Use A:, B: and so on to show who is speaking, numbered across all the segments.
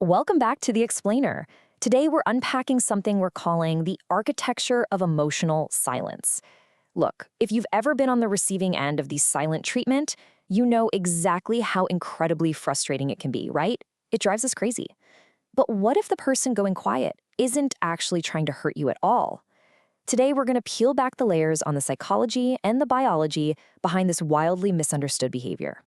A: Welcome back to The Explainer. Today we're unpacking something we're calling the architecture of emotional silence. Look, if you've ever been on the receiving end of the silent treatment, you know exactly how incredibly frustrating it can be, right? It drives us crazy. But what if the person going quiet isn't actually trying to hurt you at all? Today we're going to peel back the layers on the psychology and the biology behind this wildly misunderstood behavior.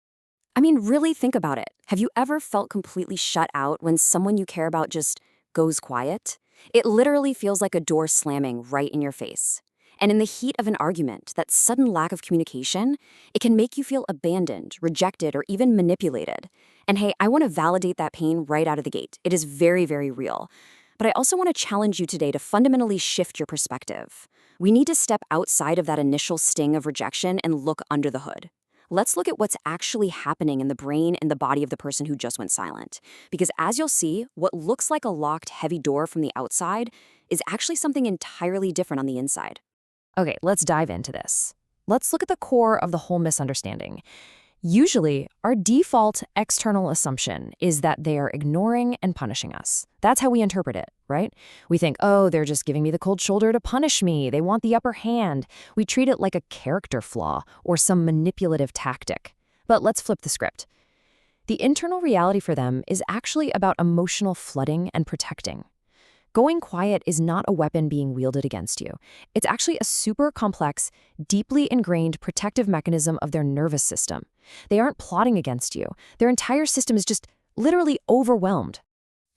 B: Really think about it. Have you ever felt completely shut out when someone you care about just goes quiet? It literally feels like a door slamming right in your face. And in the heat of an argument, that sudden lack of communication, it can make you feel abandoned, rejected, or even manipulated. And hey, I want to validate that pain right out of the gate. It is very, very real. But I also want to challenge you today to fundamentally shift your perspective. We need to step outside of that initial sting of rejection and look under the hood. Let's look at what's actually happening in the brain and the body of the person who just went silent. Because as you'll see, what looks like a locked, heavy door from the outside is actually something entirely different on the inside.
A: Okay, let's dive into this. Let's look at the core of the whole misunderstanding. Usually, our default external assumption is that they are ignoring and punishing us. That's how we interpret it, right? We think, oh, they're just giving me the cold shoulder to punish me. They want the upper hand. We treat it like a character flaw or some manipulative tactic. But let's flip the script. The internal reality for them is actually about emotional flooding and protecting. Going quiet is not a weapon being wielded against you. It's actually a super complex, deeply ingrained protective mechanism of their nervous system. They aren't plotting against you. Their entire system is just literally overwhelmed.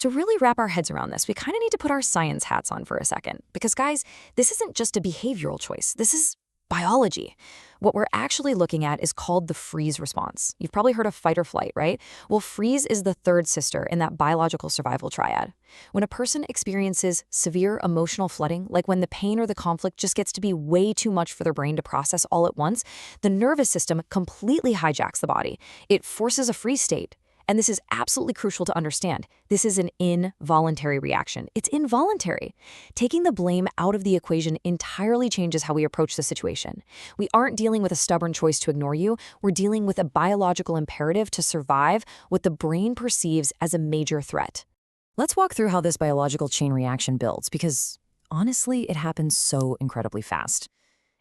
A: To really wrap our heads around this, we kind of need to put our science hats on for a second. Because guys, this isn't just a behavioral choice. This is biology. What we're actually looking at is called the freeze response. You've probably heard of fight or flight, right? Well, freeze is the third sister in that biological survival triad. When a person experiences severe emotional flooding, like when the pain or the conflict just gets to be way too much for their brain to process all at once, the nervous system completely hijacks the body. It forces a freeze state. And this is absolutely crucial to understand. This is an involuntary reaction. It's involuntary. Taking the blame out of the equation entirely changes how we approach the situation. We aren't dealing with a stubborn choice to ignore you. We're dealing with a biological imperative to survive what the brain perceives as a major threat. Let's walk through how this biological chain reaction builds, because honestly, it happens so incredibly fast.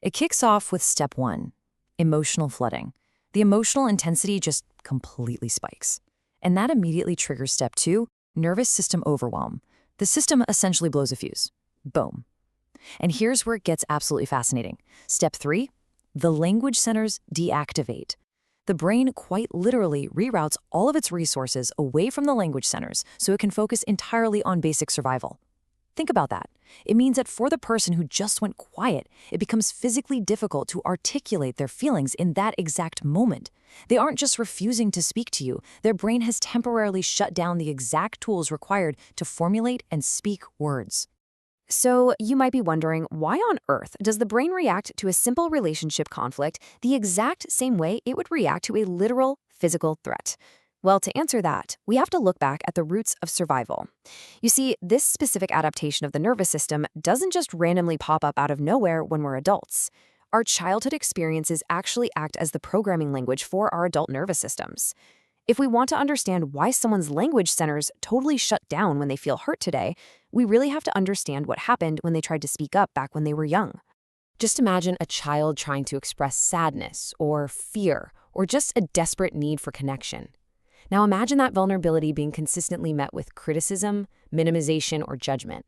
A: It kicks off with step one, emotional flooding. The emotional intensity just completely spikes. And that immediately triggers step two, nervous system overwhelm. The system essentially blows a fuse. Boom. And here's where it gets absolutely fascinating. Step three, the language centers deactivate. The brain quite literally reroutes all of its resources away from the language centers so it can focus entirely on basic survival. Think about that. It means that for the person who just went quiet, it becomes physically difficult to articulate their feelings in that exact moment. They aren't just refusing to speak to you. Their brain has temporarily shut down the exact tools required to formulate and speak words. So you might be wondering, why on earth does the brain react to a simple relationship conflict the exact same way it would react to a literal physical threat? Well, to answer that, we have to look back at the roots of survival. You see, this specific adaptation of the nervous system doesn't just randomly pop up out of nowhere when we're adults. Our childhood experiences actually act as the programming language for our adult nervous systems. If we want to understand why someone's language centers totally shut down when they feel hurt today, we really have to understand what happened when they tried to speak up back when they were young. Just imagine a child trying to express sadness or fear or just a desperate need for connection. Now imagine that vulnerability being consistently met with criticism, minimization, or judgment.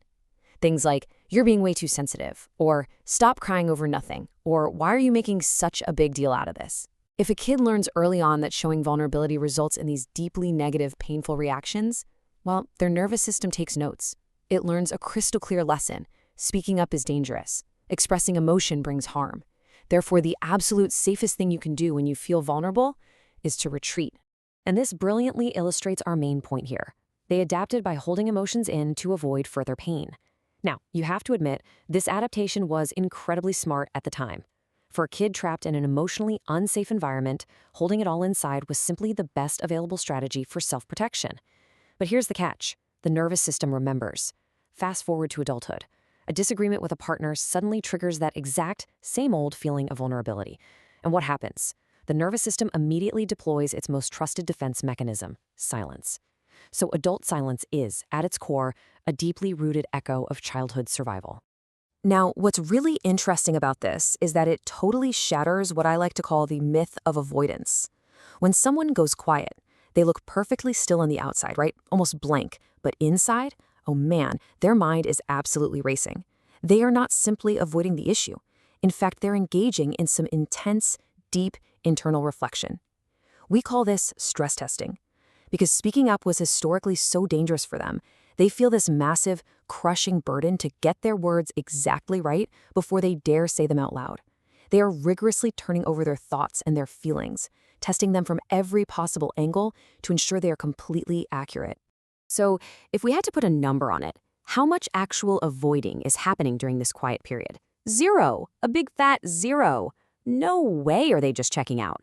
A: Things like, you're being way too sensitive, or stop crying over nothing, or why are you making such a big deal out of this? If a kid learns early on that showing vulnerability results in these deeply negative, painful reactions, well, their nervous system takes notes. It learns a crystal clear lesson. Speaking up is dangerous. Expressing emotion brings harm. Therefore, the absolute safest thing you can do when you feel vulnerable is to retreat. And this brilliantly illustrates our main point here. They adapted by holding emotions in to avoid further pain. Now, you have to admit, this adaptation was incredibly smart at the time. For a kid trapped in an emotionally unsafe environment, holding it all inside was simply the best available strategy for self-protection. But here's the catch. The nervous system remembers. Fast forward to adulthood. A disagreement with a partner suddenly triggers that exact same old feeling of vulnerability. And what happens? The nervous system immediately deploys its most trusted defense mechanism, silence. So adult silence is, at its core, a deeply rooted echo of childhood survival. Now, what's really interesting about this is that it totally shatters what I like to call the myth of avoidance. When someone goes quiet, they look perfectly still on the outside, right? Almost blank. But inside, oh man, their mind is absolutely racing. They are not simply avoiding the issue. In fact, they're engaging in some intense, deep internal reflection. We call this stress testing. Because speaking up was historically so dangerous for them, they feel this massive, crushing burden to get their words exactly right before they dare say them out loud. They are rigorously turning over their thoughts and their feelings, testing them from every possible angle to ensure they are completely accurate. So, if we had to put a number on it, how much actual avoiding is happening during this quiet period? 0. A big fat 0. No way are they just checking out.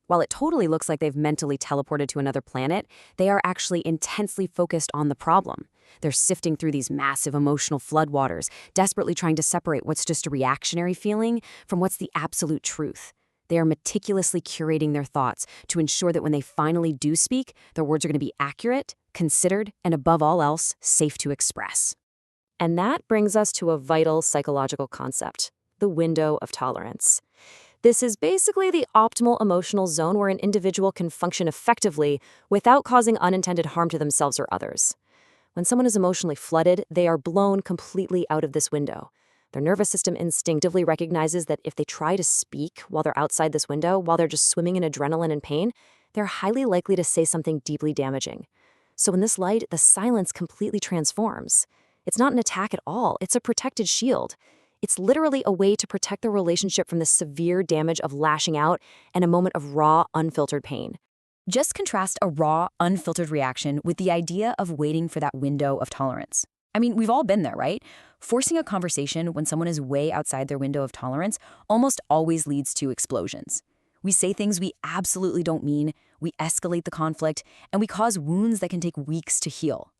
A: While it totally looks like they've mentally teleported to another planet, they are actually intensely focused on the problem. They're sifting through these massive emotional floodwaters, desperately trying to separate what's just a reactionary feeling from what's the absolute truth. They are meticulously curating their thoughts to ensure that when they finally do speak, their words are going to be accurate, considered, and above all else, safe to express. And that brings us to a vital psychological concept, the window of tolerance. This is basically the optimal emotional zone where an individual can function effectively without causing unintended harm to themselves or others. When someone is emotionally flooded, they are blown completely out of this window. Their nervous system instinctively recognizes that if they try to speak while they're outside this window, while they're just swimming in adrenaline and pain, they're highly likely to say something deeply damaging. So in this light, the silence completely transforms. It's not an attack at all, it's a protected shield. It's literally a way to protect the relationship from the severe damage of lashing out and a moment of raw, unfiltered pain. Just contrast a raw, unfiltered reaction with the idea of waiting for that window of tolerance. I mean, we've all been there, right? Forcing a conversation when someone is way outside their window of tolerance almost always leads to explosions. We say things we absolutely don't mean, we escalate the conflict, and we cause wounds that can take weeks to heal.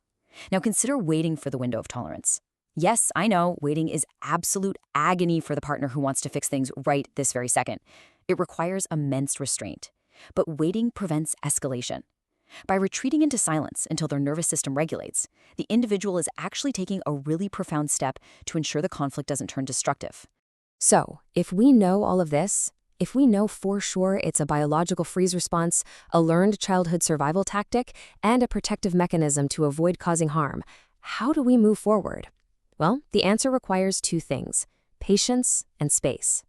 A: Now consider waiting for the window of tolerance. Yes, I know, waiting is absolute agony for the partner who wants to fix things right this very second. It requires immense restraint. But waiting prevents escalation. By retreating into silence until their nervous system regulates, the individual is actually taking a really profound step to ensure the conflict doesn't turn destructive. So, if we know all of this, if we know for sure it's a biological freeze response, a learned childhood survival tactic, and a protective mechanism to avoid causing harm, how do we move forward? Well, the answer requires two things: patience and space.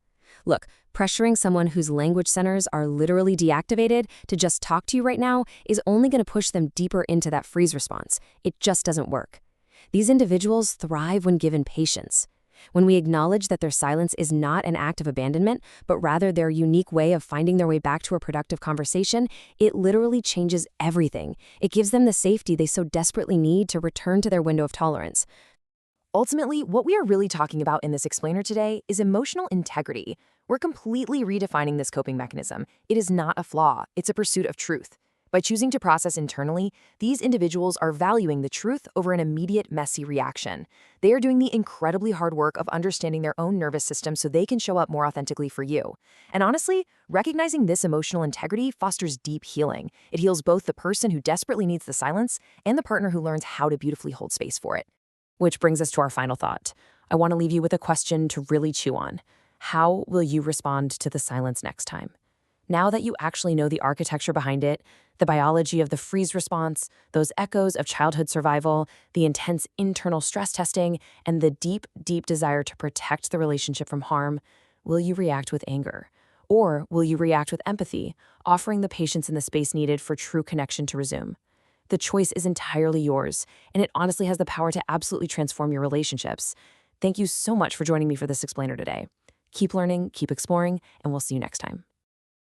A: Look, pressuring someone whose language centers are literally deactivated to just talk to you right now is only going to push them deeper into that freeze response. It just doesn't work. These individuals thrive when given patience. When we acknowledge that their silence is not an act of abandonment, but rather their unique way of finding their way back to a productive conversation, it literally changes everything. It gives them the safety they so desperately need to return to their window of tolerance. Ultimately, what we are really talking about in this explainer today is emotional integrity. We're completely redefining this coping mechanism. It is not a flaw, it's a pursuit of truth. By choosing to process internally, these individuals are valuing the truth over an immediate, messy reaction. They are doing the incredibly hard work of understanding their own nervous system so they can show up more authentically for you. And honestly, recognizing this emotional integrity fosters deep healing. It heals both the person who desperately needs the silence and the partner who learns how to beautifully hold space for it. Which brings us to our final thought. I want to leave you with a question to really chew on. How will you respond to the silence next time? Now that you actually know the architecture behind it, the biology of the freeze response, those echoes of childhood survival, the intense internal stress testing, and the deep, deep desire to protect the relationship from harm, will you react with anger? Or will you react with empathy, offering the patience and the space needed for true connection to resume? The choice is entirely yours, and it honestly has the power to absolutely transform your relationships. Thank you so much for joining me for this explainer today. Keep learning, keep exploring, and we'll see you next time.